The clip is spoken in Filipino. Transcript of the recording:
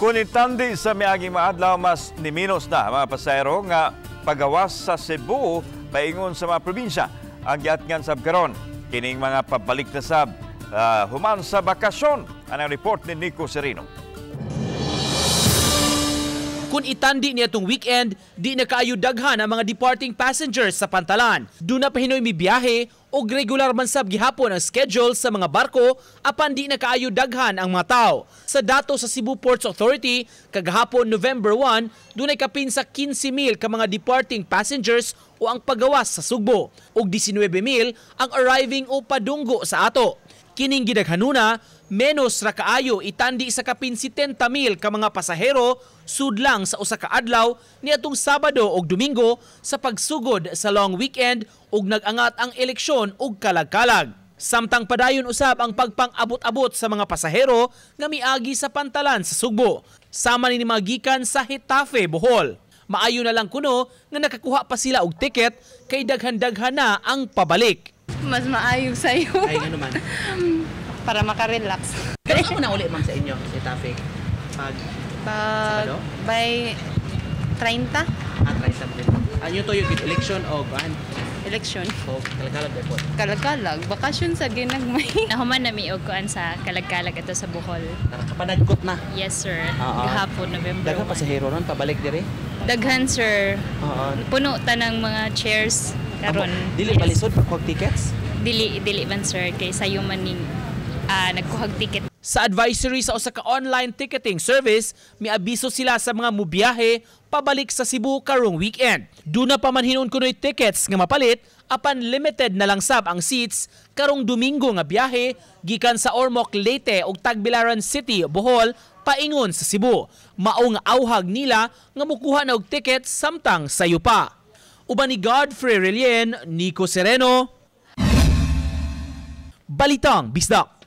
Kung itandi sa miaging maadlaw, mas niminos na mga pasayro nga pagawas sa Cebu paingon sa mga probinsya ang giatngan sab karon. Kining mga pabalik na sab human sa bakasyon. Anong report ni Nico Sereno. Kung itandi niya itong weekend, di na kaayo daghan ang mga departing passengers sa Pantalan. Doon na pahinoy mi biyahe o regular man sab gihapon ang schedule sa mga barko apan di na kaayo daghan ang mga tao. Sa dato sa Cebu Ports Authority, kagahapon November 1, doon ay kapin sa 15,000 ka mga departing passengers o ang pagawas sa Sugbo ug 19,000 ang arriving o padunggo sa ato. Kining gidaghanuna, menos ra kaayo itandi sa kapin 70,000 ka mga pasahero sudlang sa usa ka adlaw niadtong Sabado ug Domingo sa pagsugod sa long weekend ug nag-angat ang eleksyon ug kalag-kalag. Samtang padayon usab ang pagpang-abot-abot sa mga pasahero nga miagi sa Pantalan sa Sugbo. Sama ni magikan sa Hitafe, Bohol. Maayo na lang kuno nga nakakuha pa sila og ticket kay daghan-daghan na ang pabalik. Mas maayog sa'yo. Ay, nga naman. Para makarelax. Kaya mo na uli ma'am sa inyo, sa Hitafe? Sabado? By 30? 30 mo din. Ano to yung election o ban? Election. O kalagalag po? Kalagalag. Bakasyon sa ginagmay. Nahuman na mi og kuan sa kalagkalag ito sa Bohol. Nakapanagkot na. Yes sir. Gahapon November 1. Daghang pasahero ron pabalik diri? Daghan sir. Oo. Puno tanang mga chairs karon. Dili balisod pag tickets? Dili man sir kay sayo man ning nagkuhag ticket. Sa advisory sa usa ka online ticketing service, miabiso sila sa mga mubiyahe pabalik sa Cebu karong weekend. Doon na pa man hinon kunoy tickets nga mapalit apan limited na lang sab ang seats karong Domingo nga biyahe gikan sa Ormoc, Leyte ug Tagbilaran City, Bohol paingon sa Cebu. Mao nga awhag nila nga mokuha na og ticket samtang sayo pa. Uban ni Godfrey Relien, Nico Sereno, Balitang Bisdak.